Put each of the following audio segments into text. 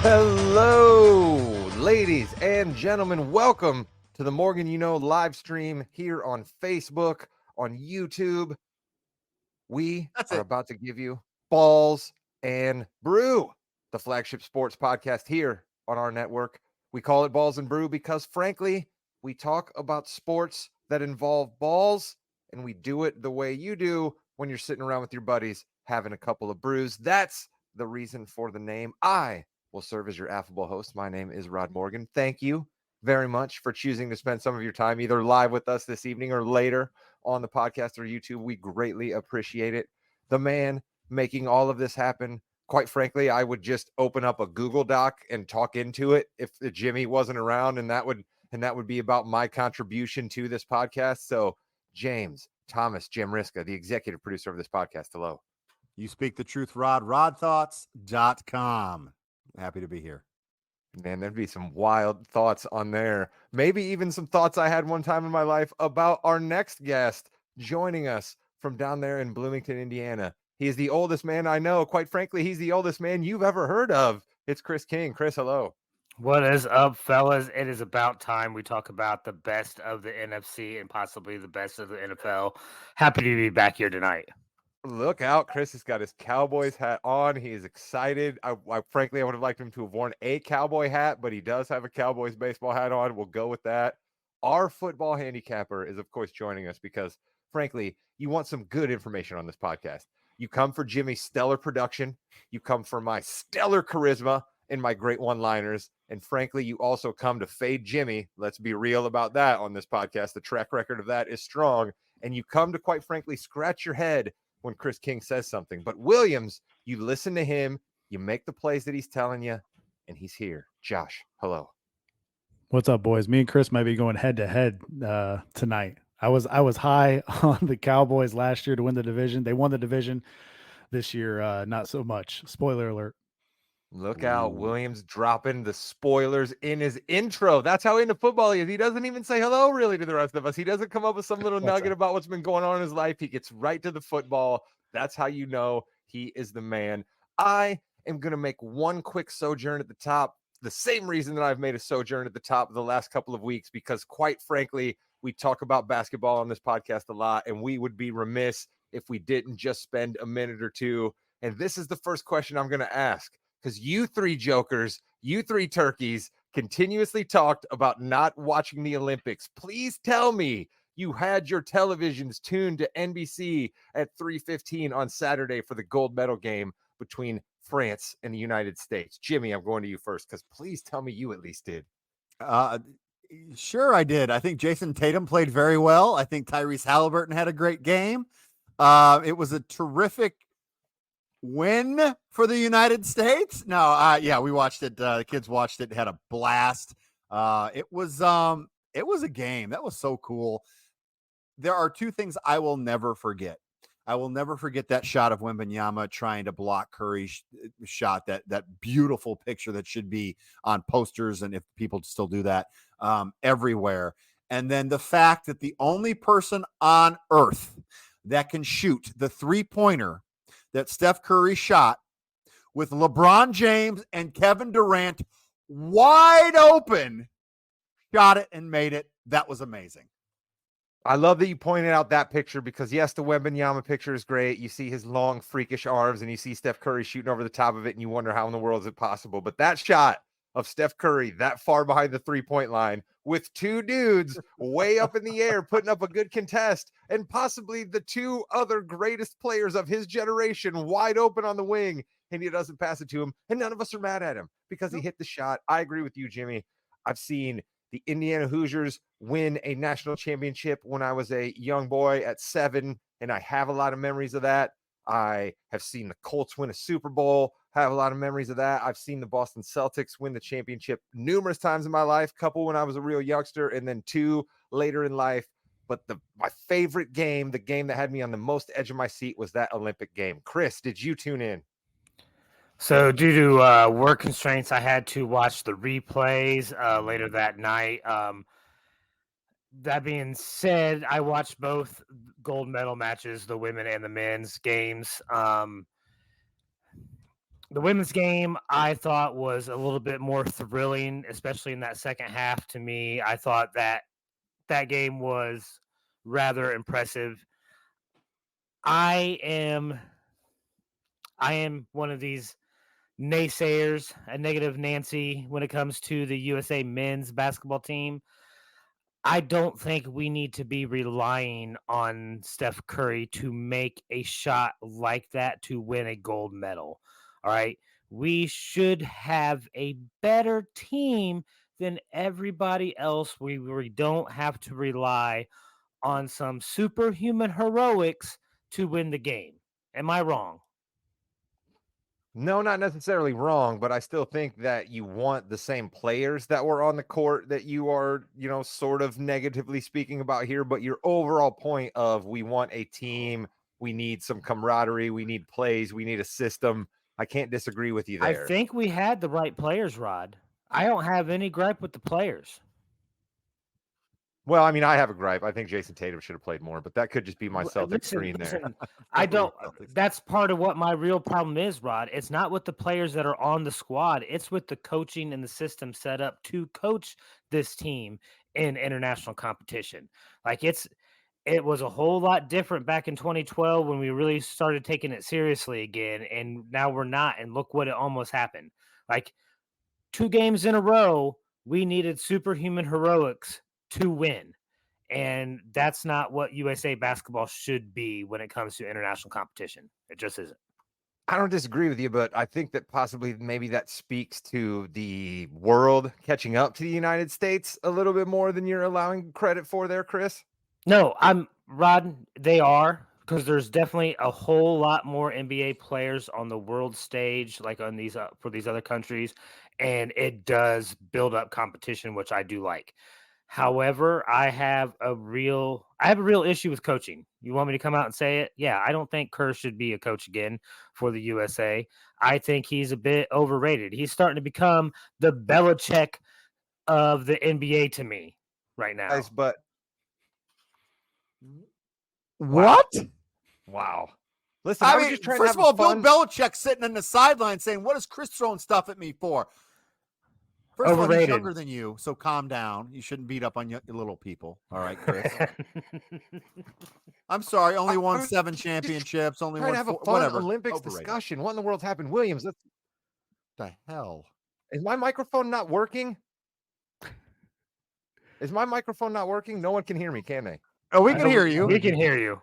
Hello, ladies and gentlemen. Welcome to the Morgan You Know live stream here on Facebook, on YouTube. We That's are it. about to give you Balls and Brew, the flagship sports podcast here on our network. We call it Balls and Brew because, frankly, we talk about sports that involve balls, and we do it the way you do when you're sitting around with your buddies having a couple of brews. That's the reason for the name. I will serve as your affable host. My name is Rod Morgan. Thank you very much for choosing to spend some of your time either live with us this evening or later on the podcast or YouTube. We greatly appreciate it. The man making all of this happen. Quite frankly, I would just open up a Google Doc and talk into it if Jimmy wasn't around, and that would be about my contribution to this podcast. So, James Thomas Jamriska, the executive producer of this podcast. Hello. You speak the truth, Rod. RodThoughts.com. Happy to be here. Man, there'd be some wild thoughts on there. Maybe even some thoughts I had one time in my life about our next guest joining us from down there in Bloomington, Indiana. He is the oldest man I know. Quite frankly, he's the oldest man you've ever heard of. It's Chris King. Chris, hello. What is up, fellas? It is about time we talk about the best of the NFC and possibly the best of the NFL. Happy to be back here tonight. Look out. Chris has got his Cowboys hat on. He is excited. Frankly, I would have liked him to have worn a Cowboy hat, but he does have a Cowboys baseball hat on. We'll go with that. Our football handicapper is, of course, joining us because, frankly, you want some good information on this podcast. You come for Jimmy's stellar production. You come for my stellar charisma and my great one-liners. And frankly, you also come to fade Jimmy. Let's be real about that on this podcast. The track record of that is strong. And you come to, quite frankly, scratch your head when Chris King says something. But Williams, you listen to him, you make the plays that he's telling you, and he's here. Josh, hello. What's up, boys? Me and Chris might be going head to head tonight. I was high on the Cowboys last year to win the division. They won the division this year, not so much. Spoiler alert. Look out. Williams dropping the spoilers in his intro. That's how into football he is. He doesn't even say hello really to the rest of us. He doesn't come up with some little nugget about what's been going on in his life. He gets right to the football. That's how you know he is the man. I am going to make one quick sojourn at the top. The same reason that I've made a sojourn at the top of the last couple of weeks, because quite frankly, we talk about basketball on this podcast a lot, and we would be remiss if we didn't just spend a minute or two. And this is the first question I'm going to ask. Because you three jokers, you three turkeys continuously talked about not watching the Olympics. Please tell me you had your televisions tuned to NBC at 3:15 on Saturday for the gold medal game between France and the United States. Jimmy, I'm going to you first because please tell me you at least did. Sure, I did. I think Jason Tatum played very well. I think Tyrese Halliburton had a great game. It was a terrific win for the United States. No, yeah, we watched it. The kids watched it, had a blast. It was a game that was so cool. There are two things I will never forget. I will never forget that shot of Wembanyama trying to block Curry's shot, that beautiful picture that should be on posters, and if people still do that, everywhere. And then the fact that the only person on earth that can shoot the three-pointer that Steph Curry shot with LeBron James and Kevin Durant wide open, shot it and made it. That was amazing. I love that you pointed out that picture because, yes, the Wembanyama picture is great. You see his long, freakish arms, and you see Steph Curry shooting over the top of it, and you wonder how in the world is it possible. But that shot of Steph Curry that far behind the three-point line with two dudes way up in the air, putting up a good contest, and possibly the two other greatest players of his generation wide open on the wing, and he doesn't pass it to him, and none of us are mad at him because he hit the shot. I agree with you, Jimmy. I've seen the Indiana Hoosiers win a national championship when I was a young boy at 7, and I have a lot of memories of that. I have seen the Colts win a Super Bowl, have a lot of memories of that. I've seen the Boston Celtics win the championship numerous times in my life, couple when I was a real youngster, and then 2 later in life. But my favorite game, the game that had me on the most edge of my seat, was that Olympic game. Chris, did you tune in? So due to work constraints, I had to watch the replays later that night. That being said, I watched both gold medal matches, the women and the men's games. The women's game, I thought, was a little bit more thrilling, especially in that second half. To me, I thought that game was rather impressive. I am one of these naysayers, a negative Nancy, when it comes to the USA men's basketball team. I don't think we need to be relying on Steph Curry to make a shot like that to win a gold medal. All right. We should have a better team than everybody else. We don't have to rely on some superhuman heroics to win the game. Am I wrong? No, not necessarily wrong, but I still think that you want the same players that were on the court that you are, sort of negatively speaking about here. But your overall point of we want a team, we need some camaraderie, we need plays, we need a system. I can't disagree with you I there. think we had the right players, Rod. I don't have any gripe with the players. Well, I mean, I have a gripe. I think Jason Tatum should have played more, but that could just be my Celtics screen there. I don't. That's part of what my real problem is, Rod. It's not with the players that are on the squad. It's with the coaching and the system set up to coach this team in international competition. Like it was a whole lot different back in 2012 when we really started taking it seriously again, and now we're not. And look what it almost happened. Like 2 games in a row, we needed superhuman heroics to win. And that's not what USA basketball should be when it comes to international competition. It just isn't. I don't disagree with you, but I think that possibly maybe that speaks to the world catching up to the United States a little bit more than you're allowing credit for there, Chris. No, Rod, they are, because there's definitely a whole lot more NBA players on the world stage, like on these for these other countries, and it does build up competition, which I do like. However, I have a real issue with coaching. You want me to come out and say it? Yeah, I don't think Kerr should be a coach again for the USA. I think he's a bit overrated. He's starting to become the Belichick of the NBA to me right now. Guys, but What? wow. Listen, I was just trying first to of all, fun. Bill Belichick sitting on the sideline saying, "What is Chris throwing stuff at me for?" First of all, he's younger than you, so calm down. You shouldn't beat up on your little people. All right, Chris. I'm sorry. Only won 7 championships. Only trying won to have a 4, fun whatever. Olympics Overrated. discussion. What in the world's happened, Williams? The hell? Is my microphone not working? Is my microphone not working? No one can hear me, can they? Oh, we can hear you. We can hear you.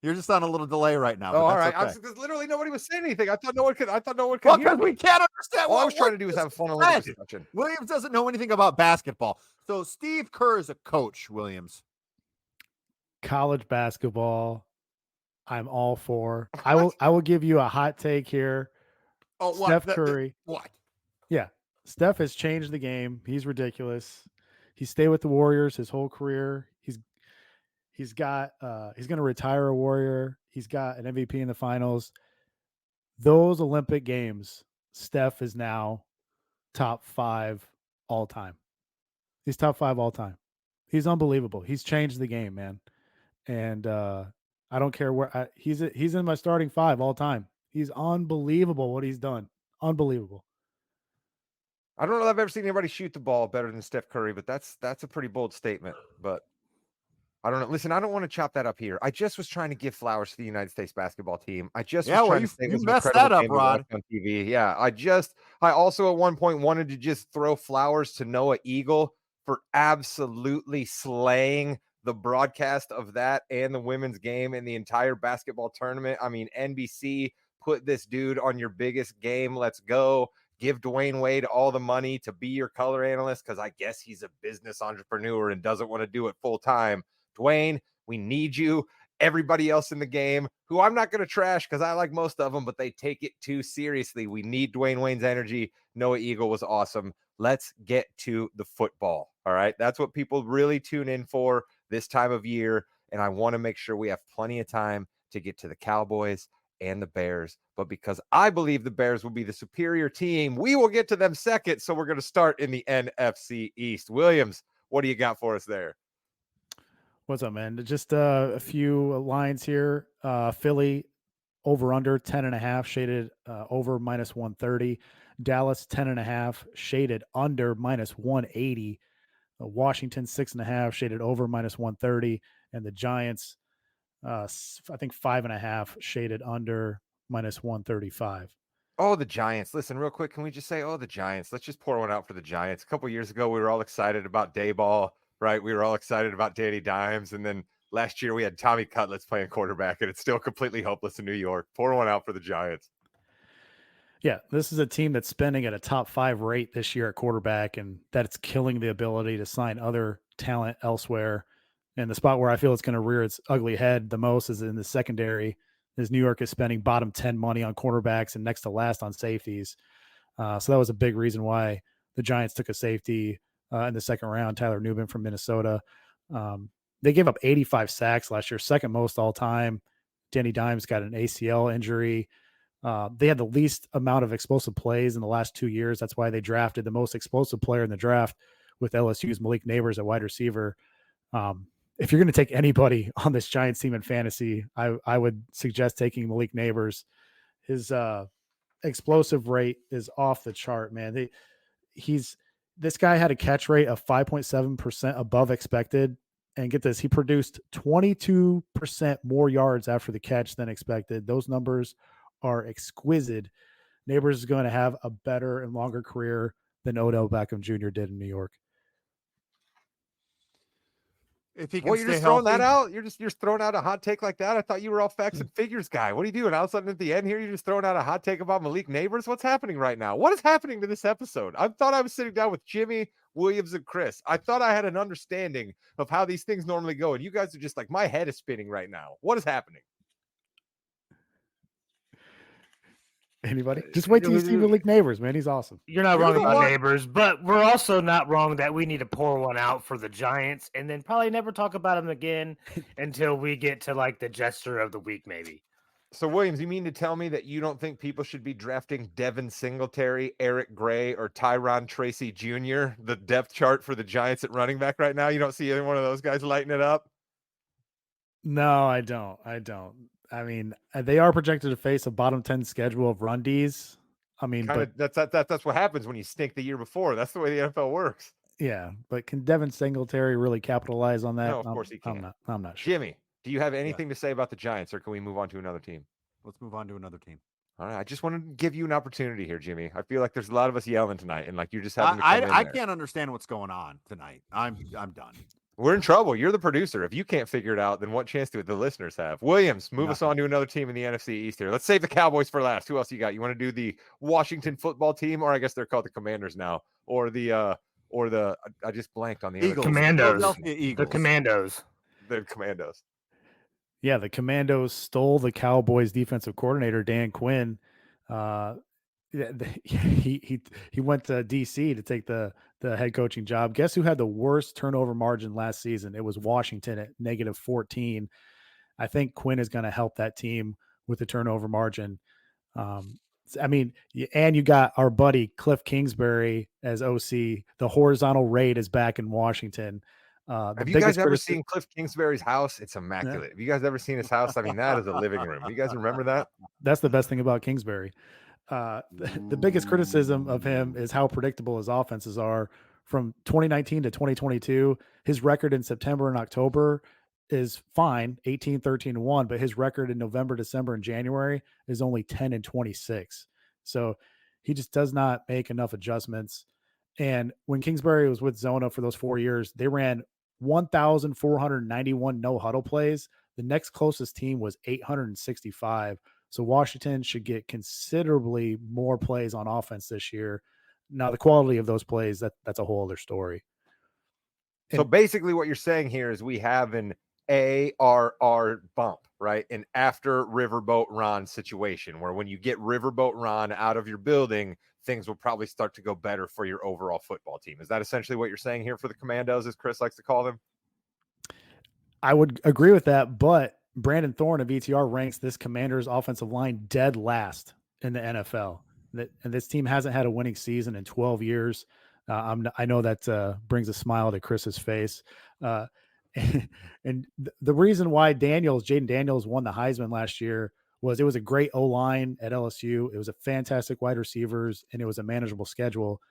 You're just on a little delay right now. Oh, all right. Okay. Because literally nobody was saying anything. I thought no one could. Well, hear because me. we can't understand. All I was trying to do was have a fun Olympics discussion. Williams doesn't know anything about basketball. So Steve Kerr is a coach, Williams. College basketball, I'm all for. I will give you a hot take here. Oh, Steph Curry. What? Yeah. Steph has changed the game. He's ridiculous. He stayed with the Warriors his whole career. He's going to retire a Warrior. He's got an MVP in the finals. Those Olympic games, Steph is now top 5 all time. He's top 5 all time. He's unbelievable. He's changed the game, man. And I don't care where he's in my starting 5 all time. He's unbelievable what he's done. Unbelievable. I don't know if I've ever seen anybody shoot the ball better than Steph Curry, but that's a pretty bold statement. But I don't know. Listen, I don't want to chop that up here. I just was trying to give flowers to the United States basketball team. I just was trying to say you messed that up, Rod. On TV. Yeah, I also at one point wanted to just throw flowers to Noah Eagle for absolutely slaying the broadcast of that and the women's game and the entire basketball tournament. I mean, NBC put this dude on your biggest game. Let's go. Give Dwayne Wade all the money to be your color analyst because I guess he's a business entrepreneur and doesn't want to do it full time. Dwayne, we need you. Everybody else in the game, who I'm not going to trash because I like most of them, but they take it too seriously. We need Dwayne Wayne's energy. Noah Eagle was awesome. Let's get to the football. All right. That's what people really tune in for this time of year. And I want to make sure we have plenty of time to get to the Cowboys and the Bears. But because I believe the Bears will be the superior team, we will get to them second. So we're going to start in the NFC East. Williams, what do you got for us there? What's up, man? Just a few lines here. Philly over under 10.5, shaded over -130. Dallas 10.5, shaded under -180. Washington 6.5, shaded over -130, and the Giants, I think 5.5, shaded under -135. Oh, the Giants. Listen, real quick, can we just say, oh, the Giants? Let's just pour one out for the Giants. A couple years ago, we were all excited about Dayball, right? We were all excited about Danny Dimes. And then last year, we had Tommy Cutlets playing quarterback, and it's still completely hopeless in New York. Pour one out for the Giants. Yeah, this is a team that's spending at a top 5 rate this year at quarterback, and that's killing the ability to sign other talent elsewhere. And the spot where I feel it's going to rear its ugly head the most is in the secondary, as New York is spending bottom 10 money on quarterbacks and next to last on safeties. So that was a big reason why the Giants took a safety in the second round, Tyler Newman from Minnesota. They gave up 85 sacks last year, second most all time. Danny Dimes got an ACL injury. They had the least amount of explosive plays in the last 2 years. That's why they drafted the most explosive player in the draft with LSU's Malik Neighbors at wide receiver. If you're going to take anybody on this Giants team in fantasy, I would suggest taking Malik Neighbors. His explosive rate is off the chart, man. This guy had a catch rate of 5.7% above expected. And get this, he produced 22% more yards after the catch than expected. Those numbers are exquisite. Neighbors is going to have a better and longer career than Odell Beckham Jr. did in New York. If he can Well, you're stay just throwing healthy, that out. You're throwing out a hot take like that. I thought you were all facts and figures guy. What are you doing? All of a sudden at the end here, you're just throwing out a hot take about Malik Neighbors. What's happening right now? What is happening to this episode? I thought I was sitting down with Jimmy, Williams, and Chris. I thought I had an understanding of how these things normally go, and you guys are just like, my head is spinning right now. What is happening? Anybody? Just wait till you see Malik Neighbors, man. He's awesome. You're not wrong about Neighbors, but we're also not wrong that we need to pour one out for the Giants and then probably never talk about them again until we get to like the gesture of the week, maybe. So, Williams, you mean to tell me that you don't think people should be drafting Devin Singletary, Eric Gray, or Tyron Tracy Jr., the depth chart for the Giants at running back right now? You don't see any one of those guys lighting it up? No, I don't. I mean, they are projected to face a bottom 10 schedule of run Ds. I mean, that's what happens when you stink the year before. That's the way the NFL works. Yeah, but can Devin Singletary really capitalize on that? No, of course he can. I'm not sure. Jimmy, do you have anything to say about the Giants, or can we move on to another team? let's move on to another team. All right, I just wanted to give you an opportunity here, Jimmy. I feel like there's a lot of us yelling tonight, and like you're just having to come in I there. can't understand what's going on tonight. I'm done. We're in trouble. You're the producer. If you can't figure it out, then what chance do the listeners have? Williams, move us on to another team in the NFC East here. Let's save the Cowboys for last. Who else you got? You want to do the Washington football team, or I guess they're called the Commanders now, or the I just blanked on the Eagles. Commandos. Eagles. The Commandos. The Commandos. Yeah, the Commandos stole the Cowboys defensive coordinator, Dan Quinn. He went to DC to take the head coaching job. Guess who had the worst turnover margin last season? It was Washington at -14. I think Quinn is going to help that team with the turnover margin. I mean, and you got our buddy Cliff Kingsbury as OC. The horizontal raid is back in Washington. Have you guys ever seen Cliff Kingsbury's house? It's immaculate. Yeah. Have you guys ever seen his house? I mean, that is a living room. You guys remember that? That's the best thing about Kingsbury. The biggest criticism of him is how predictable his offenses are. From 2019 to 2022, his record in September and October is fine, 18, 13, 1, but his record in November, December, and January is only 10 and 26. So he just does not make enough adjustments. And when Kingsbury was with Zona for those 4 years, they ran 1,491 no huddle plays. The next closest team was 865. So Washington should get considerably more plays on offense this year. Now, the quality of those plays, that's a whole other story. So basically what you're saying here is we have an ARR bump, right? An after Riverboat Ron situation where when you get Riverboat Ron out of your building, things will probably start to go better for your overall football team. Is that essentially what you're saying here for the Commandos, as Chris likes to call them? I would agree with that, but Brandon Thorne of ETR ranks this Commanders offensive line dead last in the NFL. And this team hasn't had a winning season in 12 years. I know that brings a smile to Chris's face. And the reason why Jaden Daniels won the Heisman last year was it was a great O-line at LSU. It was a fantastic wide receivers, and it was a manageable schedule.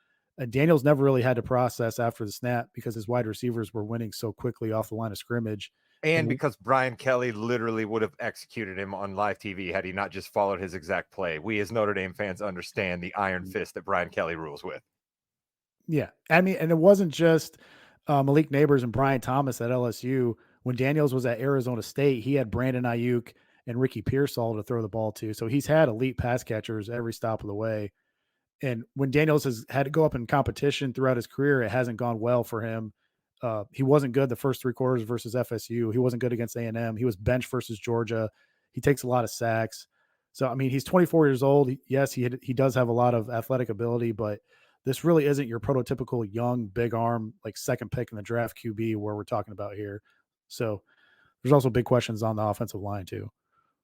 Daniels never really had to process after the snap because his wide receivers were winning so quickly off the line of scrimmage. And because Brian Kelly literally would have executed him on live TV had he not just followed his exact play. We as Notre Dame fans understand the iron fist that Brian Kelly rules with. Yeah. I mean, and it wasn't just Malik Neighbors and Brian Thomas at LSU. When Daniels was at Arizona State, he had Brandon Ayuk and Ricky Pearsall to throw the ball to. So he's had elite pass catchers every stop of the way. And when Daniels has had to go up in competition throughout his career, it hasn't gone well for him. He wasn't good the first 3 quarters versus FSU. He wasn't good against A&M. He was benched versus Georgia. He takes a lot of sacks. So, I mean, he's 24 years old. Yes, he does have a lot of athletic ability, but this really isn't your prototypical young, big arm, like second pick in the draft QB where we're talking about here. So there's also big questions on the offensive line too.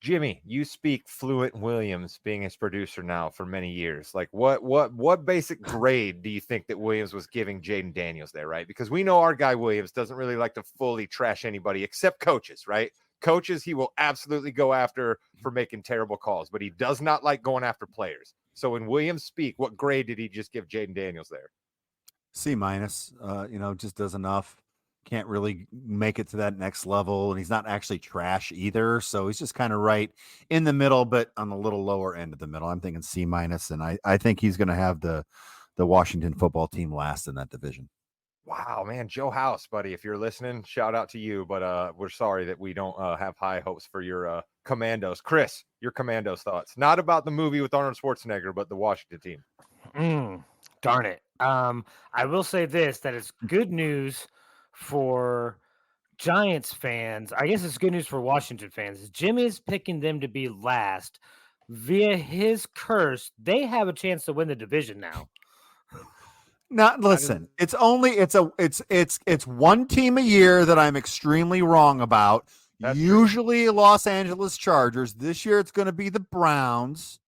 Jimmy, you speak fluent Williams, being his producer now for many years. Like what basic grade do you think that Williams was giving Jaden Daniels there, right? Because we know our guy Williams doesn't really like to fully trash anybody except coaches, right? Coaches he will absolutely go after for making terrible calls, but he does not like going after players. So when Williams speak, what grade did he just give Jaden Daniels there? C-. Just does enough. Can't really make it to that next level, and he's not actually trash either. So he's just kind of right in the middle, but on the little lower end of the middle. I'm thinking C-, and I think he's going to have the Washington football team last in that division. Wow, man, Joe House, buddy, if you're listening, shout out to you. But we're sorry that we don't have high hopes for your Commandos. Chris, your Commandos thoughts, not about the movie with Arnold Schwarzenegger, but the Washington team. Darn it. I will say this, that it's good news for Giants fans. I guess it's good news for Washington fans. Jimmy is picking them to be last via his curse. They have a chance to win the division now. Not listen. It's one team a year that I'm extremely wrong about. That's usually true. Los Angeles Chargers. This year it's going to be the Browns.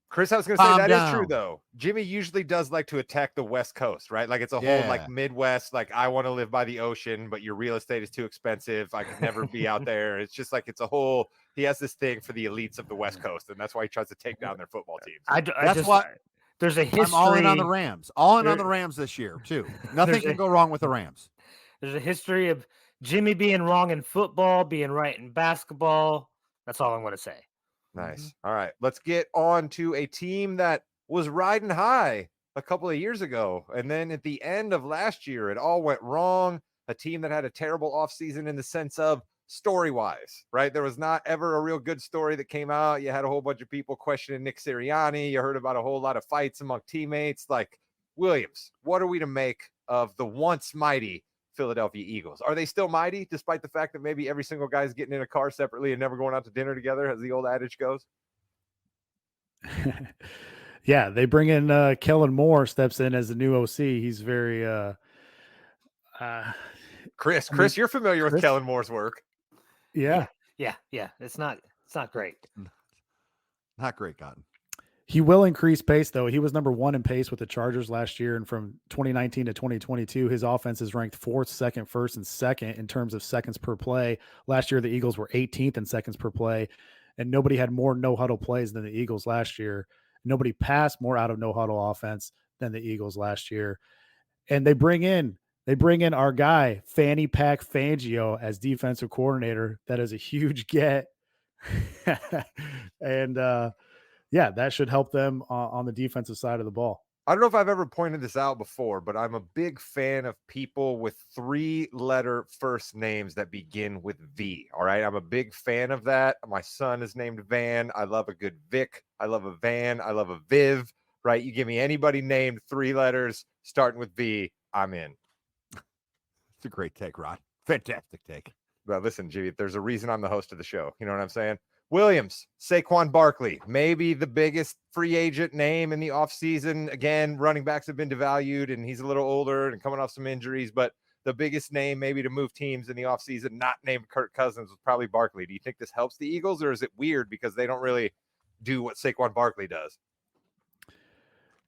Chris, I was going to say that is true though. Jimmy usually does like to attack the West Coast, right? Like it's a whole like Midwest, like I want to live by the ocean, but your real estate is too expensive. I could never be out there. It's just like it's a whole. He has this thing for the elites of the West Coast, and that's why he tries to take down their football teams. That's why there's a history. I'm all in on the Rams. All in on the Rams this year too. Nothing can go wrong with the Rams. There's a history of Jimmy being wrong in football, being right in basketball. That's all I'm going to say. Nice. All right. Let's get on to a team that was riding high a couple of years ago. And then at the end of last year, it all went wrong. A team that had a terrible offseason in the sense of story-wise, right? There was not ever a real good story that came out. You had a whole bunch of people questioning Nick Sirianni. You heard about a whole lot of fights among teammates. Like, Williams, what are we to make of the once mighty Philadelphia Eagles? Are they still mighty despite the fact that maybe every single guy's getting in a car separately and never going out to dinner together, as the old adage goes? Yeah, they bring in Kellen Moore, steps in as the new OC. He's very Chris, you're familiar with Kellen Moore's work. Yeah. It's not great. Not great, Cotton. He will increase pace, though. He was number 1 in pace with the Chargers last year. And from 2019 to 2022, his offense is ranked 4th, 2nd, 1st, and 2nd in terms of seconds per play. Last year, the Eagles were 18th in seconds per play. And nobody had more no-huddle plays than the Eagles last year. Nobody passed more out of no-huddle offense than the Eagles last year. And they bring in our guy, Fanny Pack Fangio, as defensive coordinator. That is a huge get. And, that should help them on the defensive side of the ball. I don't know if I've ever pointed this out before, but I'm a big fan of people with 3-letter first names that begin with V. All right. I'm a big fan of that. My son is named Van. I love a good Vic. I love a Van. I love a Viv, right? You give me anybody named 3 letters starting with V, I'm in. It's a great take, Rod. Fantastic take. Well, listen, Jimmy, there's a reason I'm the host of the show. You know what I'm saying? Williams, Saquon Barkley, maybe the biggest free agent name in the offseason. Again, running backs have been devalued, and he's a little older and coming off some injuries, but the biggest name maybe to move teams in the offseason, not named Kirk Cousins, was probably Barkley. Do you think this helps the Eagles, or is it weird because they don't really do what Saquon Barkley does?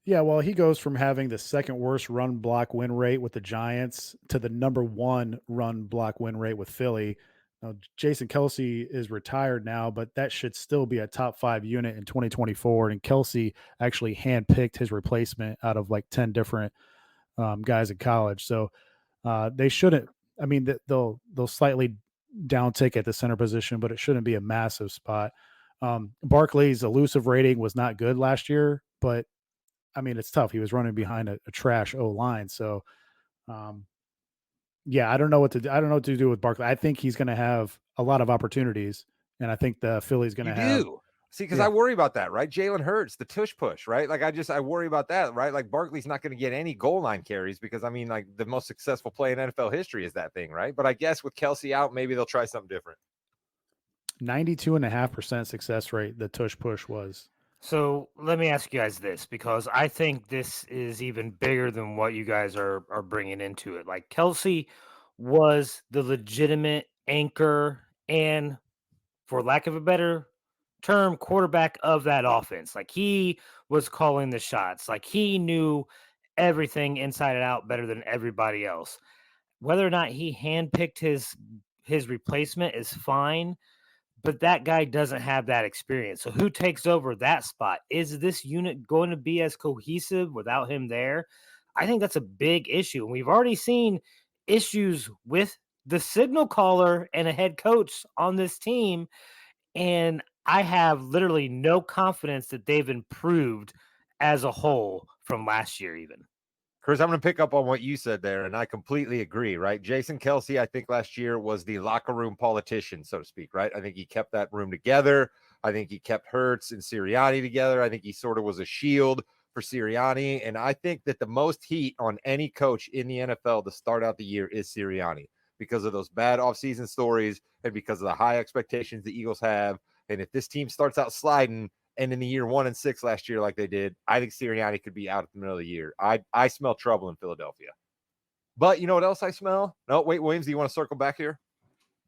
Yeah, well, he goes from having the 2nd worst run block win rate with the Giants to the number 1 run block win rate with Philly. Now, Jason Kelsey is retired now, but that should still be a top 5 unit in 2024. And Kelsey actually handpicked his replacement out of like 10 different guys in college. So they shouldn't. I mean, they'll slightly downtick at the center position, but it shouldn't be a massive spot. Barkley's elusive rating was not good last year, but I mean, it's tough. He was running behind a trash O line. So, yeah, I don't know what to do. I don't know what to do with Barkley. I think he's going to have a lot of opportunities, and I think the Philly's going to have. See, because Yeah. I worry about that, right? Jalen Hurts, the tush push, right? Like I worry about that, right? Like Barkley's not going to get any goal line carries because I mean, like the most successful play in NFL history is that thing, right? But I guess with Kelsey out, maybe they'll try something different. 92.5% success rate. The tush push was. So let me ask you guys this, because I think this is even bigger than what you guys are bringing into it. Like Kelsey was the legitimate anchor and, for lack of a better term, quarterback of that offense. Like he was calling the shots. Like he knew everything inside and out better than everybody else. Whether or not he handpicked his replacement is fine, but that guy doesn't have that experience. So who takes over that spot? Is this unit going to be as cohesive without him there? I think that's a big issue. And we've already seen issues with the signal caller and a head coach on this team. And I have literally no confidence that they've improved as a whole from last year, even. Chris, I'm going to pick up on what you said there, and I completely agree, right? Jason Kelsey, I think last year was the locker room politician, so to speak, right? I think he kept that room together. I think he kept Hurts and Sirianni together. I think he sort of was a shield for Sirianni, and I think that the most heat on any coach in the NFL to start out the year is Sirianni because of those bad offseason stories and because of the high expectations the Eagles have. And if this team starts out sliding, and in the year 1-6 last year, like they did, I think Sirianni could be out at the middle of the year. I smell trouble in Philadelphia. But you know what else I smell? No, wait, Williams, do you want to circle back here?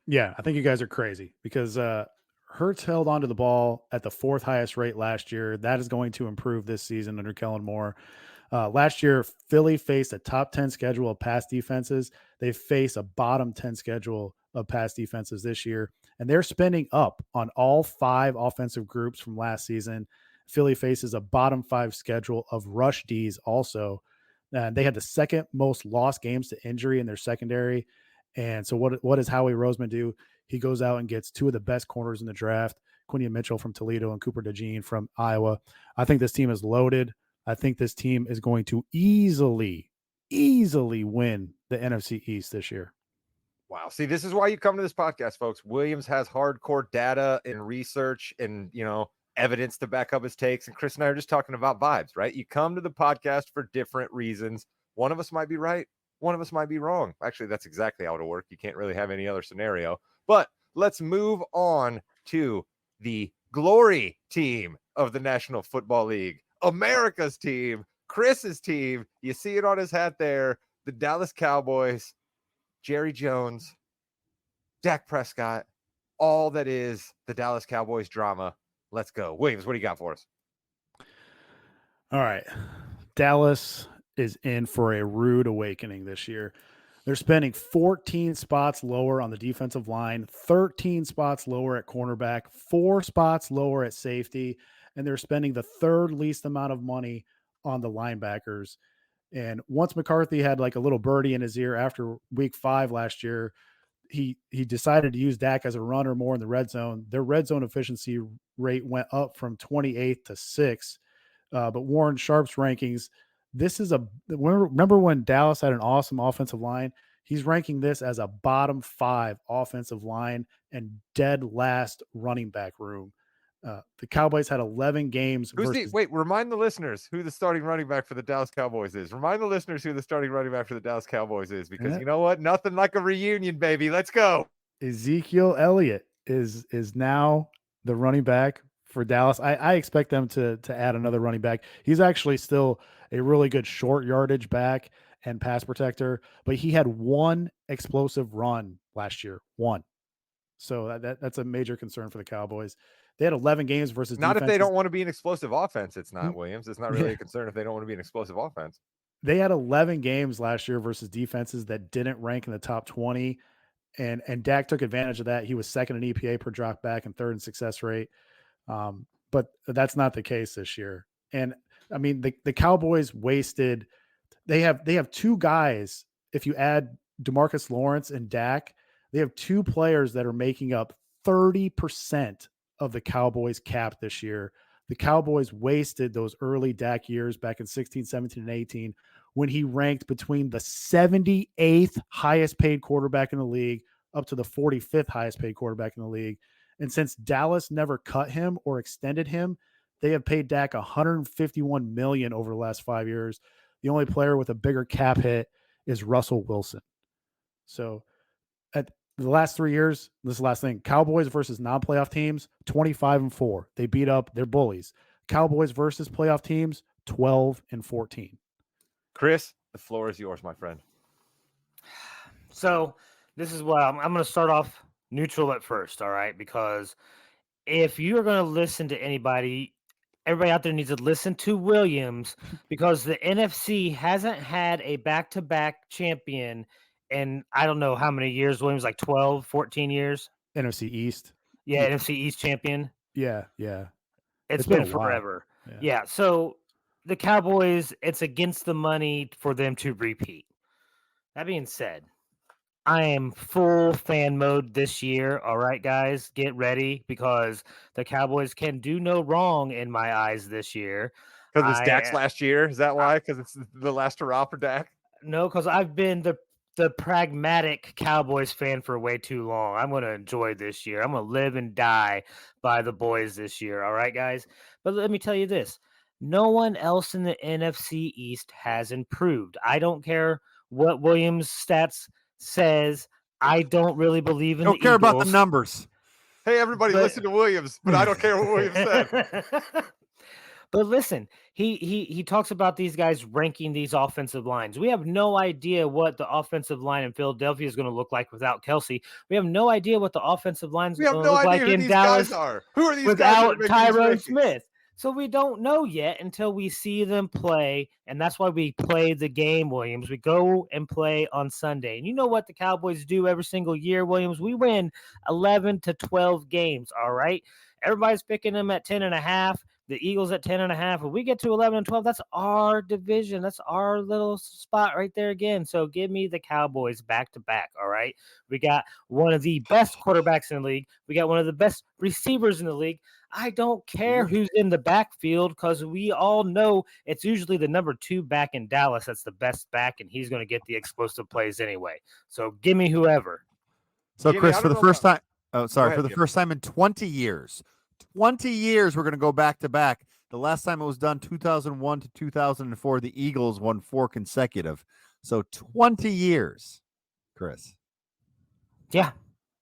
Yeah, I think you guys are crazy because Hurts held onto the ball at the 4th highest rate last year. That is going to improve this season under Kellen Moore. Last year, Philly faced a top 10 schedule of pass defenses. They face a bottom 10 schedule of pass defenses this year, and they're spending up on all 5 offensive groups from last season. Philly faces a bottom 5 schedule of rush Ds also. And they had the 2nd most lost games to injury in their secondary. And so what does Howie Roseman do? He goes out and gets 2 of the best corners in the draft, Quinion Mitchell from Toledo and Cooper DeJean from Iowa. I think this team is loaded. I think this team is going to easily win the NFC East this year. Wow. See, this is why you come to this podcast, folks. Williams has hardcore data and research and, evidence to back up his takes. And Chris and I are just talking about vibes, right? You come to the podcast for different reasons. One of us might be right. One of us might be wrong. Actually, that's exactly how it'll work. You can't really have any other scenario. But let's move on to the glory team of the National Football League. America's team, Chris's team. You see it on his hat there. The Dallas Cowboys, Jerry Jones, Dak Prescott, all that is the Dallas Cowboys drama. Let's go. Williams, what do you got for us? All right. Dallas is in for a rude awakening this year. They're spending 14 spots lower on the defensive line, 13 spots lower at cornerback, 4 spots lower at safety, and they're spending the 3rd least amount of money on the linebackers. And once McCarthy had like a little birdie in his ear after week 5 last year, he decided to use Dak as a runner more in the red zone. Their red zone efficiency rate went up from 28th to 6th. But Warren Sharp's rankings, this is remember when Dallas had an awesome offensive line? He's ranking this as a bottom 5 offensive line and dead last running back room. The Cowboys had 11 games. Remind the listeners who the starting running back for the Dallas Cowboys is. Remind the listeners who the starting running back for the Dallas Cowboys is, because you know what? Nothing like a reunion, baby. Let's go. Ezekiel Elliott is now the running back for Dallas. I expect them to add another running back. He's actually still a really good short yardage back and pass protector, but he had 1 explosive run last year. 1. So that's a major concern for the Cowboys. They had 11 games versus not defenses. If they don't want to be an explosive offense. It's not, Williams. It's not really a concern if they don't want to be an explosive offense. They had 11 games last year versus defenses that didn't rank in the top 20. And Dak took advantage of that. He was second in EPA per drop back and third in success rate. But that's not the case this year. And I mean, the Cowboys wasted. They have two guys. If you add DeMarcus Lawrence and Dak, they have two players that are making up 30% of the Cowboys cap this year. The Cowboys wasted those early Dak years back in 16, 17, and 18 when he ranked between the 78th highest paid quarterback in the league up to the 45th highest paid quarterback in the league. And since Dallas never cut him or extended him, they have paid Dak $151 million over the last 5 years. The only player with a bigger cap hit is Russell Wilson. So at the last 3 years, this is the last thing, Cowboys versus non-playoff teams, 25-4. They beat up their bullies. Cowboys versus playoff teams, 12-14. Chris, the floor is yours, my friend. So this is what I'm going to start off neutral at first, all right? Because if you're going to listen to anybody, everybody out there needs to listen to Williams, because the NFC hasn't had a back-to-back champion in I don't know how many years. Williams, like 12, 14 years. NFC East. Yeah, NFC East champion. Yeah. It's been a while. forever. Yeah. So the Cowboys, it's against the money for them to repeat. That being said, I am full fan mode this year. All right, guys, get ready, because the Cowboys can do no wrong in my eyes this year. Because it's Dak's last year? Is that why? Because it's the last hurrah for Dak? No, because I've been the pragmatic Cowboys fan for way too long. I'm going to enjoy this year. I'm going to live and die by the boys this year. All right, guys? But let me tell you this. No one else in the NFC East has improved. I don't care what Williams' stats says. I don't really believe in Don't care about the numbers. Hey, everybody, listen to Williams, but I don't care what Williams said. But listen, he talks about these guys ranking these offensive lines. We have no idea what the offensive line in Philadelphia is going to look like without Kelsey. We have no idea what the offensive line is going to look like in Dallas. Who are these without guys Tyrone Smith? So we don't know yet until we see them play, and that's why we play the game, Williams. We go and play on Sunday. And you know what the Cowboys do every single year, Williams? We win 11 to 12 games, all right? Everybody's picking them at 10.5. The Eagles at 10.5. If we get to 11 and 12, that's our division. That's our little spot right there again. So give me the Cowboys back to back. All right. We got one of the best quarterbacks in the league. We got one of the best receivers in the league. I don't care who's in the backfield, because we all know it's usually the number 2 back in Dallas that's the best back, and he's going to get the explosive plays anyway. So give me whoever. So, Chris, for the first time, for the first time in 20 years, 20 years, we're going to go back to back. The last time it was done, 2001 to 2004, the Eagles won 4 consecutive. So 20 years, Chris. Yeah.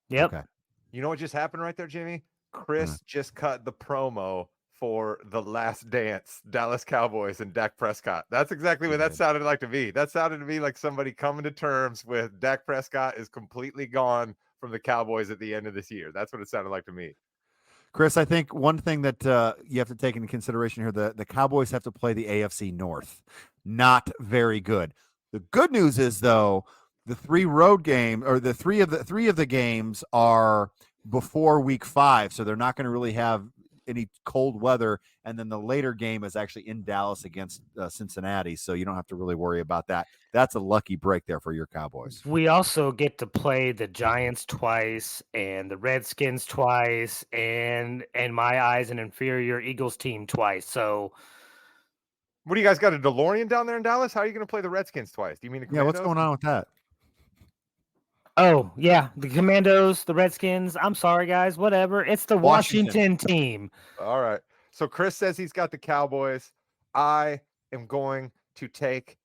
Yep. Okay. You know what just happened right there, Jimmy? Chris just cut the promo for The Last Dance, Dallas Cowboys and Dak Prescott. That's exactly what that sounded like to me. That sounded to me like somebody coming to terms with Dak Prescott is completely gone from the Cowboys at the end of this year. That's what it sounded like to me. Chris, I think one thing that you have to take into consideration here, the Cowboys have to play the AFC North. Not very good. The good news is, though, the 3 road game, or the three of the games are before week 5, so they're not going to really have any cold weather, and then the later game is actually in Dallas against Cincinnati, so you don't have to really worry about that. That's a lucky break there for your Cowboys. We also get to play the Giants twice and the Redskins twice, and in my eyes, an inferior Eagles team twice. So what do you guys got, a DeLorean down there in Dallas? How are you going to play the Redskins twice? Do you mean the Commandos? Yeah, what's going on with that? Oh, yeah, the Commandos, the Redskins. I'm sorry, guys. Whatever. It's the Washington team. All right. So Chris says he's got the Cowboys. I am going to take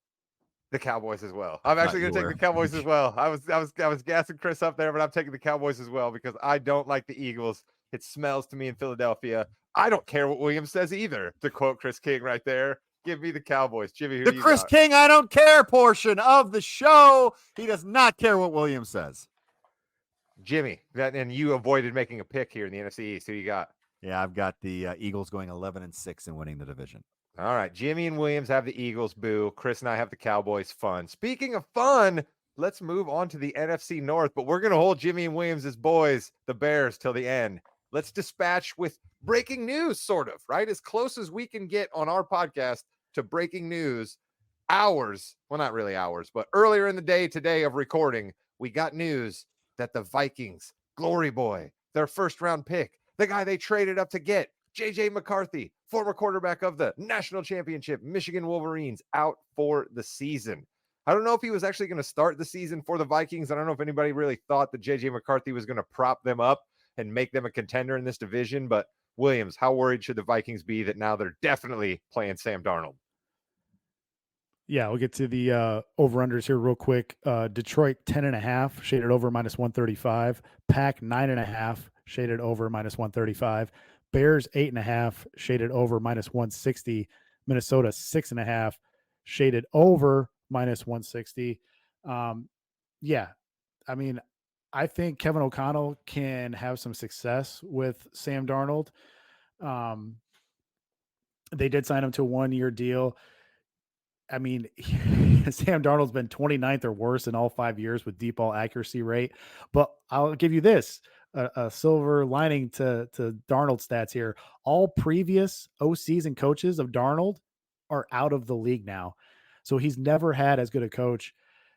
the Cowboys as well. I'm actually going to take the Cowboys as well. I was gassing Chris up there, but I'm taking the Cowboys as well because I don't like the Eagles. It smells to me in Philadelphia. I don't care what Williams says either, to quote Chris King right there. Give me the Cowboys. Jimmy, who the do you Chris got? King I don't care portion of the show. He does not care what Williams says. Jimmy, and you avoided making a pick here in the NFC East. Who you got? Yeah, I've got the Eagles going 11-6 and winning the division. All right. Jimmy and Williams have the Eagles. Boo. Chris and I have the Cowboys. Fun. Speaking of fun, let's move on to the NFC North, but we're going to hold Jimmy and Williams as boys, the Bears, till the end. Let's dispatch with breaking news, sort of, right? As close as we can get on our podcast to breaking news. Hours, well, not really hours, but earlier in the day today of recording, we got news that the Vikings, Glory Boy, their first round pick, the guy they traded up to get, JJ McCarthy, former quarterback of the national championship Michigan Wolverines, out for the season. I don't know if he was actually going to start the season for the Vikings. I don't know if anybody really thought that JJ McCarthy was going to prop them up and make them a contender in this division. But Williams, how worried should the Vikings be that now they're definitely playing Sam Darnold? Yeah, we'll get to the over-unders here real quick. Detroit 10.5, shaded over -135. Pack 9.5, shaded over -135. Bears 8.5, shaded over -160. Minnesota 6.5, shaded over -160. Yeah, I mean, I think Kevin O'Connell can have some success with Sam Darnold. They did sign him to a 1-year deal. I mean, Sam Darnold's been 29th or worse in all 5 years with deep ball accuracy rate. But I'll give you this, a silver lining to Darnold's stats here. All previous OCs and coaches of Darnold are out of the league now. So he's never had as good a coach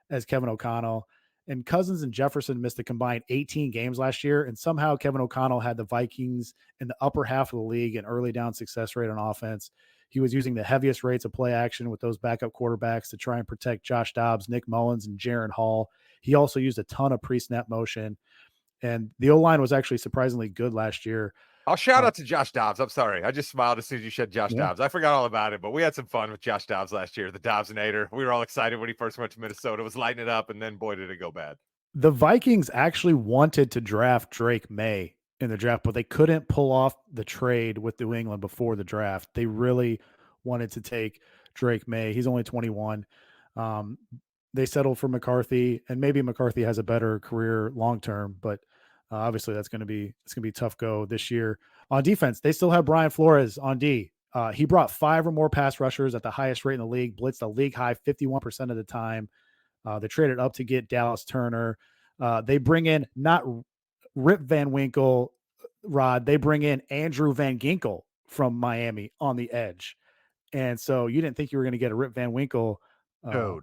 as Kevin O'Connell. And Cousins and Jefferson missed a combined 18 games last year. And somehow Kevin O'Connell had the Vikings in the upper half of the league in early down success rate on offense. He was using the heaviest rates of play action with those backup quarterbacks to try and protect Josh Dobbs, Nick Mullins, and Jaron Hall. He also used a ton of pre-snap motion. And the O-line was actually surprisingly good last year. I'll shout out to Josh Dobbs. I'm sorry. I just smiled as soon as you said Josh Dobbs. I forgot all about it, but we had some fun with Josh Dobbs last year, the Dobbsinator. We were all excited when he first went to Minnesota, was lighting it up, and then boy, did it go bad. The Vikings actually wanted to draft Drake May in the draft, but they couldn't pull off the trade with New England before the draft. They really wanted to take Drake May. He's only 21. They settled for McCarthy, and maybe McCarthy has a better career long-term, but obviously it's going to be tough go this year. On defense, they still have Brian Flores on D. He brought 5 or more pass rushers at the highest rate in the league, blitzed a league high 51% of the time. They traded up to get Dallas Turner. They bring in not Rip Van Winkle, Rod. They bring in Andrew Van Ginkel from Miami on the edge. And so you didn't think you were going to get a Rip Van Winkle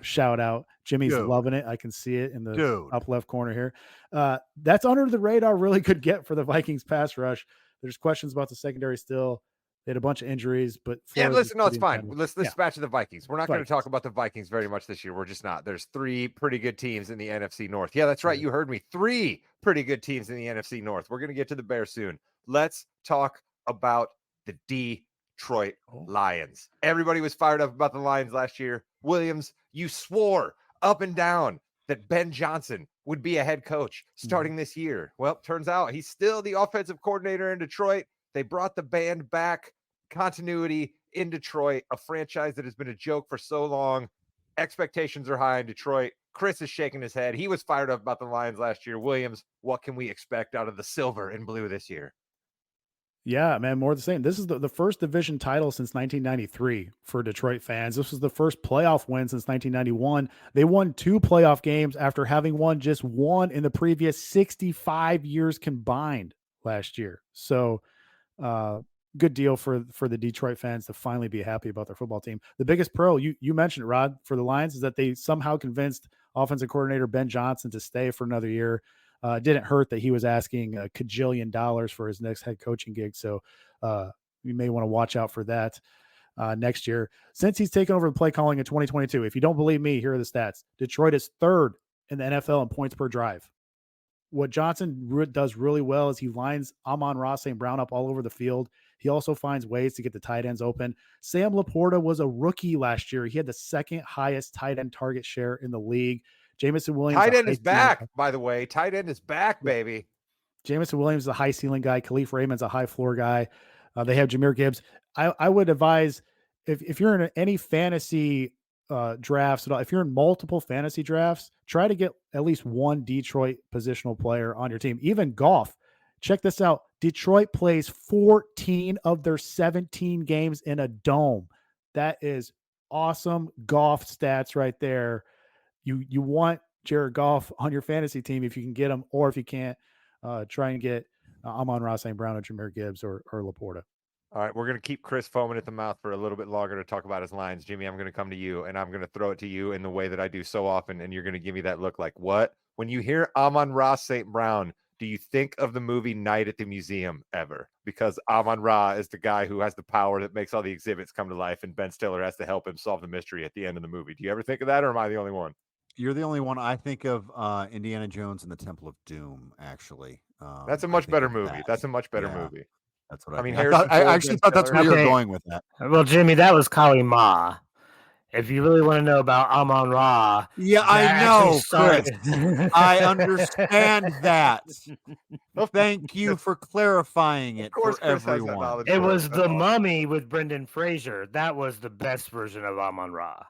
shout out. Jimmy's loving it. I can see it in the up left corner here. That's under the radar. Really good get for the Vikings pass rush. There's questions about the secondary still. They had a bunch of injuries, but listen, no, it's fine. Let's dispatch the Vikings. We're not going to talk about the Vikings very much this year. We're just not. There's 3 pretty good teams in the NFC North. Yeah, that's right. You heard me. 3 pretty good teams in the NFC North. We're going to get to the Bears soon. Let's talk about the Detroit Lions. Everybody was fired up about the Lions last year. Williams, you swore up and down that Ben Johnson would be a head coach starting this year. Well, turns out he's still the offensive coordinator in Detroit. They brought the band back. Continuity in Detroit, a franchise that has been a joke for so long. Expectations are high in Detroit. Chris is shaking his head. He was fired up about the Lions last year. Williams, what can we expect out of the silver and blue this year? Yeah, man, more of the same. This is the first division title since 1993 for Detroit fans. This was the first playoff win since 1991. They won 2 playoff games after having won just 1 in the previous 65 years combined last year. So, good deal for the Detroit fans to finally be happy about their football team. The biggest pro you mentioned, Rod, for the Lions is that they somehow convinced offensive coordinator Ben Johnson to stay for another year. It didn't hurt that he was asking a $1 kajillion for his next head coaching gig. So you may want to watch out for that next year. Since he's taken over the play calling in 2022, if you don't believe me, here are the stats. Detroit is 3rd in the NFL in points per drive. What Johnson does really well is he lines Amon-Ra St. Brown up all over the field. He also finds ways to get the tight ends open. Sam Laporta was a rookie last year. He had the 2nd highest tight end target share in the league. Jamison Williams. Tight end is back, by the way. Tight end is back, baby. Jamison Williams is a high ceiling guy. Khalif Raymond's a high floor guy. They have Jahmyr Gibbs. I would advise if you're in any fantasy drafts, if you're in multiple fantasy drafts, try to get at least 1 Detroit positional player on your team. Even Goff. Check this out. Detroit plays 14 of their 17 games in a dome. That is awesome Goff stats right there. You want Jared Goff on your fantasy team if you can get him, or if you can't, try and get Amon-Ra St. Brown or Jahmyr Gibbs or Laporta. All right, we're going to keep Chris foaming at the mouth for a little bit longer to talk about his lines. Jimmy, I'm going to come to you, and I'm going to throw it to you in the way that I do so often, and you're going to give me that look like, what? When you hear Amon-Ra St. Brown, do you think of the movie Night at the Museum ever? Because Amon-Ra is the guy who has the power that makes all the exhibits come to life, and Ben Stiller has to help him solve the mystery at the end of the movie. Do you ever think of that, or am I the only one? You're the only one. I think of Indiana Jones and the Temple of Doom, actually. That's a much better movie. That's a much better movie. That's what I mean, I actually thought that's where you were going with that. Well, Jimmy, that was Kali Ma. If you really want to know about Amon-Ra, yeah, I know, Chris. I understand that. Thank you for clarifying it for everyone. It was The Mummy with Brendan Fraser. That was the best version of Amon-Ra.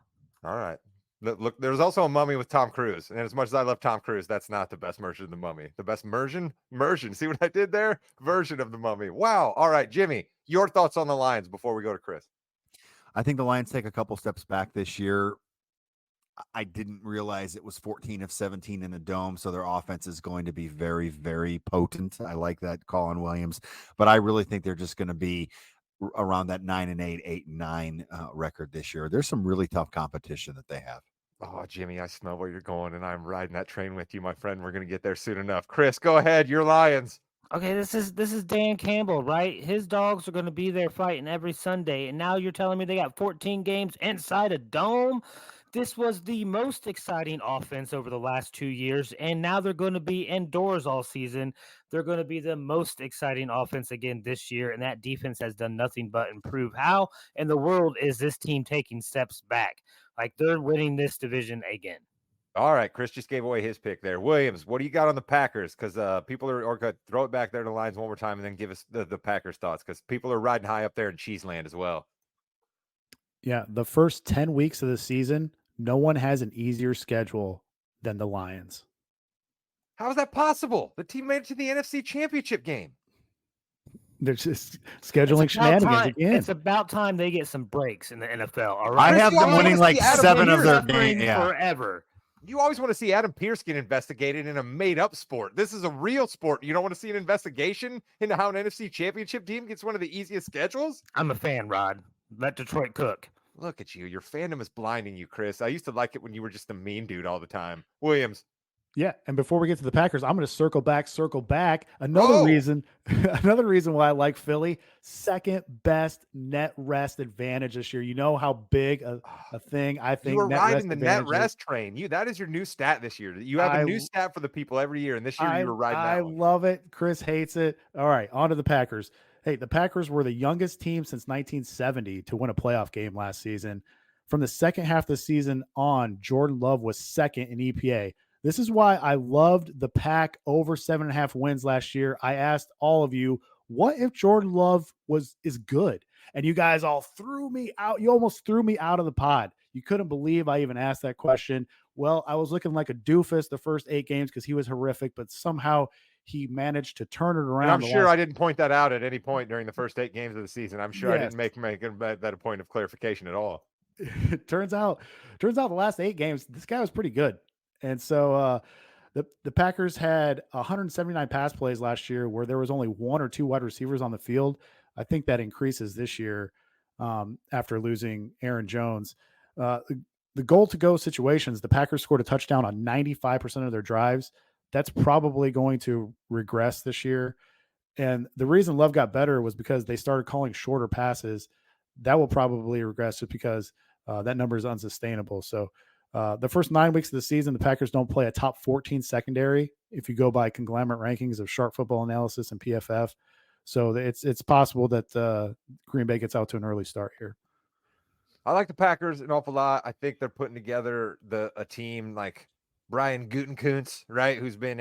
All right. Look, there was also a Mummy with Tom Cruise, and as much as I love Tom Cruise, that's not the best version of the Mummy. The best immersion. See what I did there? Version of the Mummy. Wow. All right, Jimmy, your thoughts on the Lions before we go to Chris. I think the Lions take a couple steps back this year. I didn't realize it was 14 of 17 in a dome, so their offense is going to be very, very potent. I like that, Colin Williams, but I really think they're just going to be around that 9-8, 8-9 record this year. There's some really tough competition that they have. Oh, Jimmy, I smell where you're going, and I'm riding that train with you, my friend. We're going to get there soon enough. Chris, go ahead. Your Lions. Okay, this is Dan Campbell, right? His dogs are going to be there fighting every Sunday, and now you're telling me they got 14 games inside a dome? This was the most exciting offense over the last 2 years, and now they're going to be indoors all season. They're going to be the most exciting offense again this year, and that defense has done nothing but improve. How in the world is this team taking steps back? Like, they're winning this division again. All right, Chris just gave away his pick there. Williams, what do you got on the Packers? Because people are, or throw it back there to the Lions one more time and then give us the Packers thoughts, because people are riding high up there in Cheeseland as well. Yeah, the first 10 weeks of the season, no one has an easier schedule than the Lions. How is that possible? The team made it to the NFC Championship game. They're just scheduling shenanigans again. It's about time they get some breaks in the NFL. All right, I have them winning like 7 of their games forever. You always want to see Adam Pearce get investigated in a made-up sport. This is a real sport. You don't want to see an investigation into how an NFC Championship team gets one of the easiest schedules? I'm a fan, Rod. Let Detroit cook. Look at you. Your fandom is blinding you, Chris. I used to like it when you were just a mean dude all the time. Williams. Yeah, and before we get to the Packers, I'm going to circle back. Another reason why I like Philly, second best net rest advantage this year. You know how big a thing I think. You were riding the net rest train. That is your new stat this year. You have a new stat for the people every year, and this year you were riding that one. I love it. Chris hates it. All right, on to the Packers. Hey, the Packers were the youngest team since 1970 to win a playoff game last season. From the second half of the season on, Jordan Love was second in EPA. This is why I loved the Pack over 7.5 wins last year. I asked all of you, what if Jordan Love is good? And you guys all threw me out. You almost threw me out of the pod. You couldn't believe I even asked that question. Well, I was looking like a doofus the first 8 games because he was horrific, but somehow he managed to turn it around. And I'm sure I didn't point that out at any point during the first 8 games of the season. I'm sure I didn't make that a point of clarification at all. It turns out the last 8 games, this guy was pretty good. And so the Packers had 179 pass plays last year where there was only 1 or 2 wide receivers on the field. I think that increases this year after losing Aaron Jones. The goal-to-go situations, the Packers scored a touchdown on 95% of their drives. That's probably going to regress this year. And the reason Love got better was because they started calling shorter passes. That will probably regress just because that number is unsustainable. So the first 9 weeks of the season, the Packers don't play a top 14 secondary if you go by conglomerate rankings of Sharp Football Analysis and PFF. So it's possible that Green Bay gets out to an early start here. I like the Packers an awful lot. I think they're putting together a team like Brian Gutekunst, right? Who's been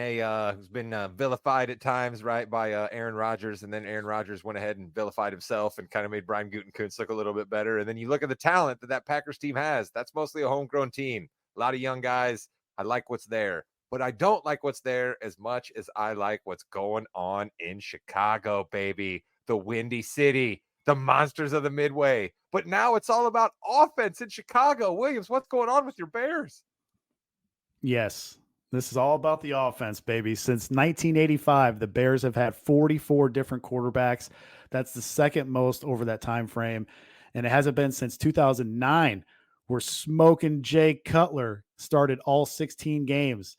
vilified at times, right, by Aaron Rodgers, and then Aaron Rodgers went ahead and vilified himself and kind of made Brian Gutekunst look a little bit better. And then you look at the talent that Packers team has. That's mostly a homegrown team. A lot of young guys. I like what's there, but I don't like what's there as much as I like what's going on in Chicago, baby. The Windy City, the monsters of the Midway. But now it's all about offense in Chicago. Williams, what's going on with your Bears? Yes, This is all about the offense, baby. Since 1985, the Bears have had 44 different quarterbacks. That's the second most over that time frame. And it hasn't been since 2009, where Smoking Jay Cutler started all 16 games.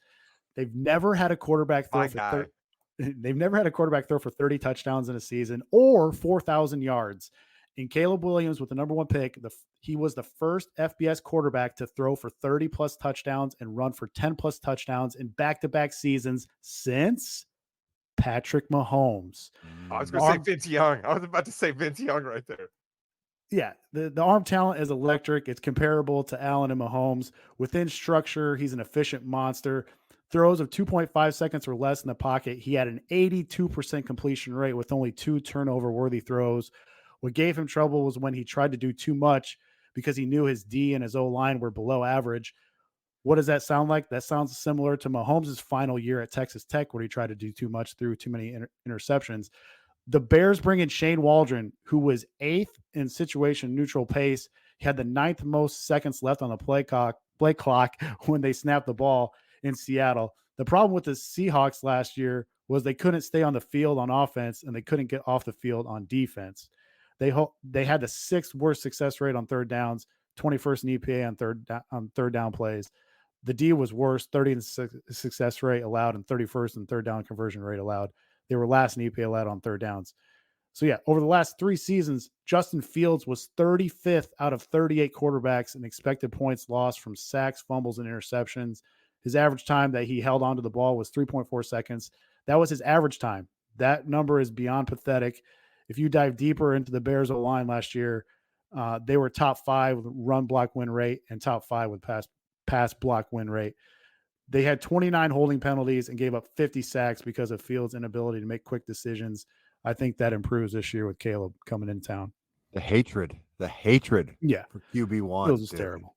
They've never had a quarterback throw My for guy. They've never had a quarterback throw for 30 touchdowns in a season or 4,000 yards. And Caleb Williams, with the number one pick, he was the first FBS quarterback to throw for 30 plus touchdowns and run for 10 plus touchdowns in back-to-back seasons since Patrick Mahomes. I was going to say Vince Young. I was about to say Vince Young right there. Yeah, the arm talent is electric. It's comparable to Allen and Mahomes. Within structure, he's an efficient monster. Throws of 2.5 seconds or less in the pocket. He had an 82% completion rate with only 2 turnover-worthy throws. What gave him trouble was when he tried to do too much because he knew his D and his O-line were below average. What does that sound like? That sounds similar to Mahomes' final year at Texas Tech, where he tried to do too much, threw too many interceptions. The Bears bring in Shane Waldron, who was 8th in situation neutral pace. He had the 9th most seconds left on the play clock when they snapped the ball in Seattle. The problem with the Seahawks last year was they couldn't stay on the field on offense and they couldn't get off the field on defense. They had the 6th worst success rate on third downs, 21st in EPA on third down plays. The D was worse, 30th in success rate allowed and 31st in third down conversion rate allowed. They were last in EPA allowed on third downs. So, yeah, over the last 3 seasons, Justin Fields was 35th out of 38 quarterbacks in expected points lost from sacks, fumbles, and interceptions. His average time that he held onto the ball was 3.4 seconds. That was his average time. That number is beyond pathetic. If you dive deeper into the Bears O-line last year, they were top 5 with run block win rate and top 5 with pass block win rate. They had 29 holding penalties and gave up 50 sacks because of Fields' inability to make quick decisions. I think that improves this year with Caleb coming in town. The hatred Yeah. for QB1. Fields is terrible.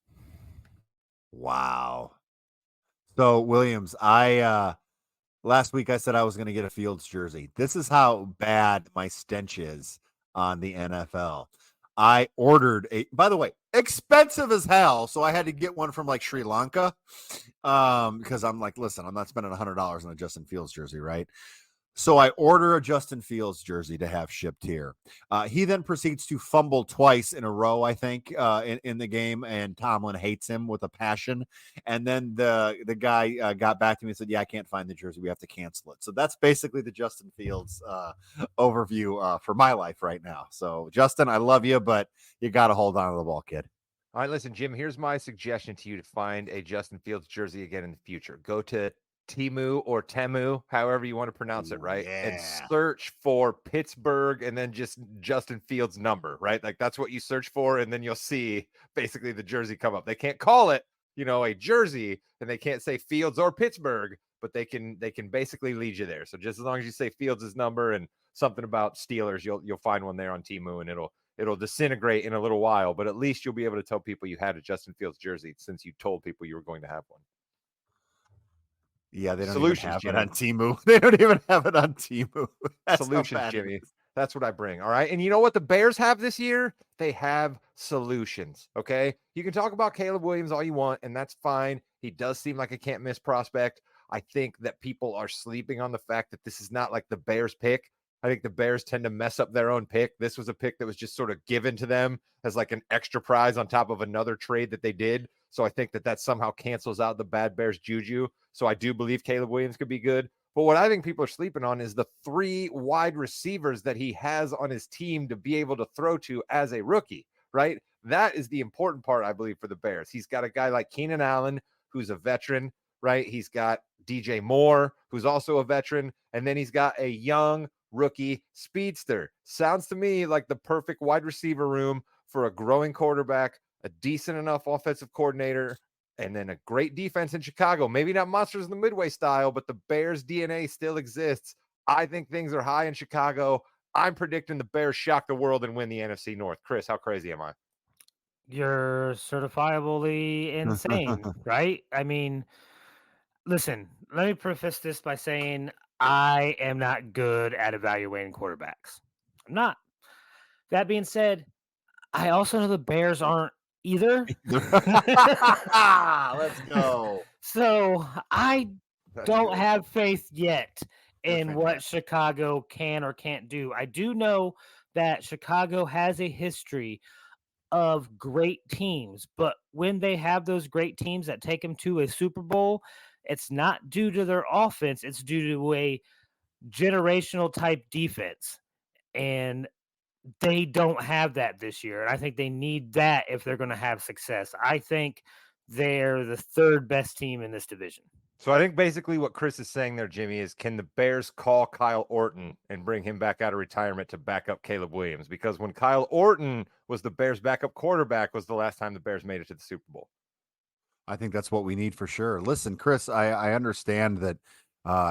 Wow. So, Williams, last week I said I was going to get a Fields jersey. This is how bad my stench is on the NFL. I ordered by the way, expensive as hell. So I had to get one from like Sri Lanka because I'm like, listen, I'm not spending $100 on a Justin Fields jersey, right? So I order a Justin Fields jersey to have shipped here. He then proceeds to fumble twice in a row, I think, in the game, and Tomlin hates him with a passion. And then the guy got back to me and said, yeah, I can't find the jersey. We have to cancel it. So that's basically the Justin Fields overview for my life right now. So, Justin, I love you, but you got to hold on to the ball, kid. All right, listen, Jim, here's my suggestion to you to find a Justin Fields jersey again in the future. Go to Temu or Temu, however you want to pronounce it, right? Yeah. And search for Pittsburgh and then just Justin Fields number, right? Like that's what you search for, and then you'll see basically the jersey come up. They can't call it, a jersey, and they can't say Fields or Pittsburgh, but they can basically lead you there. So just as long as you say Fields' number and something about Steelers, you'll find one there on Temu, and it'll disintegrate in a little while, but at least you'll be able to tell people you had a Justin Fields jersey since you told people you were going to have one. Yeah, they don't Solutions, even have Jimmy. it on Temu. They don't even have it on Temu. That's Solutions, Jimmy. That's what I bring. All right. And you know what the Bears have this year? They have solutions. Okay. You can talk about Caleb Williams all you want, and that's fine. He does seem like a can't miss prospect. I think that people are sleeping on the fact that this is not like the Bears pick. I think the Bears tend to mess up their own pick. This was a pick that was just sort of given to them as like an extra prize on top of another trade that they did. So I think that somehow cancels out the bad Bears juju. So I do believe Caleb Williams could be good. But what I think people are sleeping on is the 3 wide receivers that he has on his team to be able to throw to as a rookie, right? That is the important part, I believe, for the Bears. He's got a guy like Keenan Allen, who's a veteran, right? He's got DJ Moore, who's also a veteran. And then he's got a young rookie speedster. Sounds to me like the perfect wide receiver room for a growing quarterback, a decent enough offensive coordinator, and then a great defense in Chicago. Maybe not Monsters in the Midway style, but the Bears DNA still exists. I think things are high in Chicago. I'm predicting the Bears shock the world and win the NFC North. Chris, how crazy am I? You're certifiably insane, right? I mean, listen, let me preface this by saying I am not good at evaluating quarterbacks. I'm not. That being said, I also know the Bears aren't either. Let's go. So I don't good. have faith yet They're in what fantastic. Chicago can or can't do. I do know that Chicago has a history of great teams, but when they have those great teams that take them to a Super Bowl, it's not due to their offense, it's due to a generational type defense. And they don't have that this year. And I think they need that if they're going to have success. I think they're the third best team in this division. So I think basically what Chris is saying there, Jimmy, is can the Bears call Kyle Orton and bring him back out of retirement to back up Caleb Williams? Because when Kyle Orton was the Bears' backup quarterback was the last time the Bears made it to the Super Bowl. I think that's what we need for sure. Listen, Chris, I understand that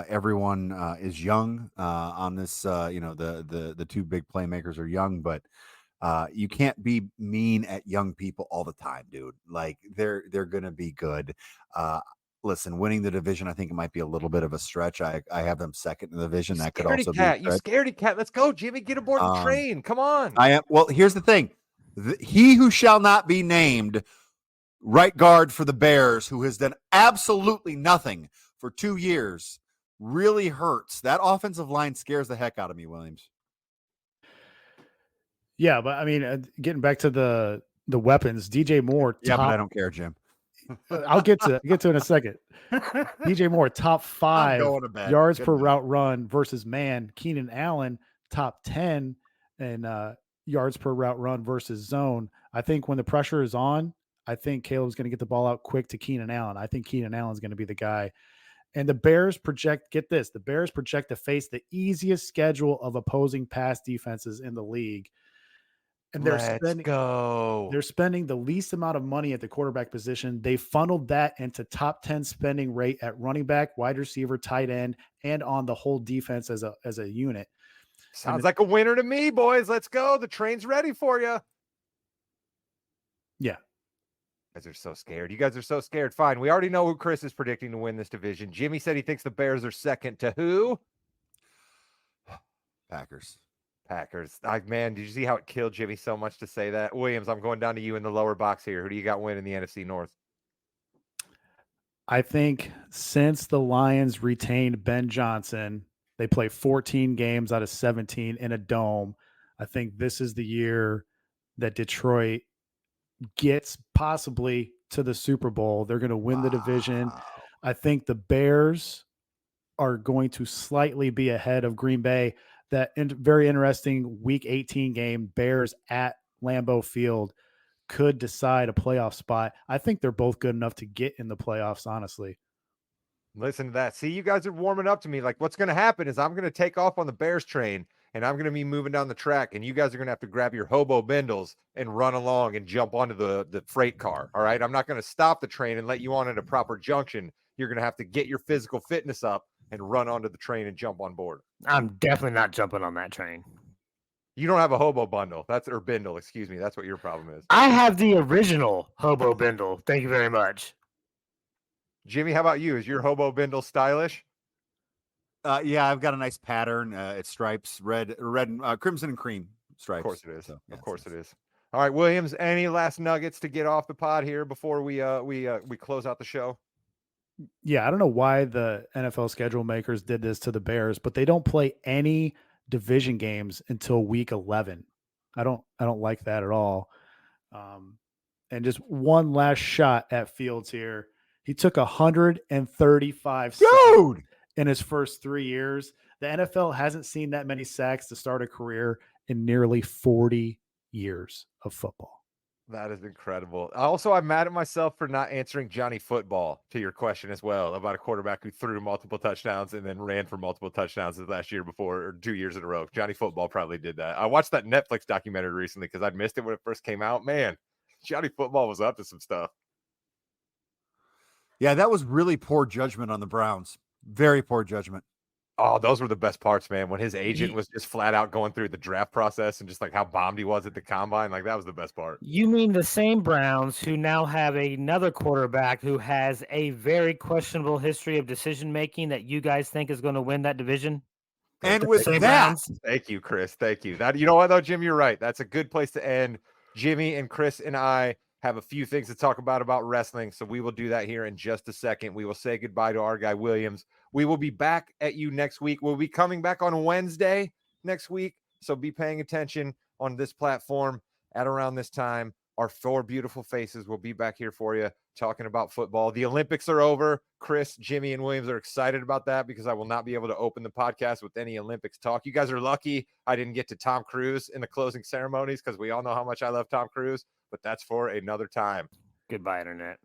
everyone is young on this. The two big playmakers are young, but you can't be mean at young people all the time, dude. Like they're gonna be good. Listen, winning the division, I think it might be a little bit of a stretch. I have them second in the division. That could also be a You stretch. scaredy cat. Let's go, Jimmy. Get aboard the train. Come on. I am. Well, here's the thing: he who shall not be named, right guard for the Bears, who has done absolutely nothing for 2 years, really hurts. That offensive line scares the heck out of me, Williams. Yeah, but I mean, getting back to the weapons, DJ Moore. Yeah, but I don't care, Jim. I'll get to it in a second. DJ Moore, top 5 going to bed. yards Good per night. route run versus man. Keenan Allen, top 10 and yards per route run versus zone. I think when the pressure is on, I think Caleb's going to get the ball out quick to Keenan Allen. I think Keenan Allen's going to be the guy. And the Bears project, get this, the Bears project to face the easiest schedule of opposing pass defenses in the league. And they're spending the least amount of money at the quarterback position. They funneled that into top 10 spending rate at running back, wide receiver, tight end, and on the whole defense as a unit. Sounds like a winner to me, boys. Let's go. The train's ready for you. Yeah. You guys are so scared. You guys are so scared. Fine. We already know who Chris is predicting to win this division. Jimmy said he thinks the Bears are second to who? Packers. Man, did you see how it killed Jimmy so much to say that? Williams, I'm going down to you in the lower box here. Who do you got winning the NFC North? I think since the Lions retained Ben Johnson, they play 14 games out of 17 in a dome. I think this is the year that Detroit gets possibly to the Super Bowl. They're going to win the division. I think the Bears are going to slightly be ahead of Green Bay. That very interesting Week 18 game, Bears at Lambeau Field, could decide a playoff spot. I think they're both good enough to get in the playoffs, honestly. Listen to that. See, you guys are warming up to me. Like, what's going to happen is I'm going to take off on the Bears train, and I'm going to be moving down the track, and you guys are going to have to grab your hobo bindles and run along and jump onto the freight car, all right? I'm not going to stop the train and let you on at a proper junction. You're going to have to get your physical fitness up and run onto the train and jump on board. I'm definitely not jumping on that train. You don't have a hobo bundle. Or bindle, excuse me. That's what your problem is. I have the original hobo bindle. Thank you very much. Jimmy, how about you? Is your hobo bindle stylish? Yeah, I've got a nice pattern. It's stripes, red, crimson and cream stripes. Of course it is. So, yeah, of course it is. All right, Williams, any last nuggets to get off the pod here before we close out the show? Yeah, I don't know why the NFL schedule makers did this to the Bears, but they don't play any division games until week 11. I don't like that at all. And just one last shot at Fields here. He took 135 sacks in his first 3 years. The NFL hasn't seen that many sacks to start a career in nearly 40 years of football. That is incredible. Also, I'm mad at myself for not answering Johnny Football to your question as well about a quarterback who threw multiple touchdowns and then ran for multiple touchdowns the last year before, or 2 years in a row. Johnny Football probably did that. I watched that Netflix documentary recently because I'd missed it when it first came out. Man, Johnny Football was up to some stuff. Yeah, that was really poor judgment on the Browns. Very poor judgment. Oh, those were the best parts, man. When his agent was just flat out going through the draft process and just like how bombed he was at the combine. Like that was the best part. You mean the same Browns who now have another quarterback who has a very questionable history of decision making that you guys think is going to win that division? And with that, Browns? Thank you, Chris. Thank you. That, you know what though, Jim, you're right. That's a good place to end. Jimmy and Chris and I have a few things to talk about wrestling. So we will do that here in just a second. We will say goodbye to our guy Williams. We will be back at you next week. We'll be coming back on Wednesday next week. So be paying attention on this platform at around this time. Our 4 beautiful faces will be back here for you talking about football. The Olympics are over. Chris, Jimmy, and Williams are excited about that because I will not be able to open the podcast with any Olympics talk. You guys are lucky I didn't get to Tom Cruise in the closing ceremonies because we all know how much I love Tom Cruise, but that's for another time. Goodbye, Internet.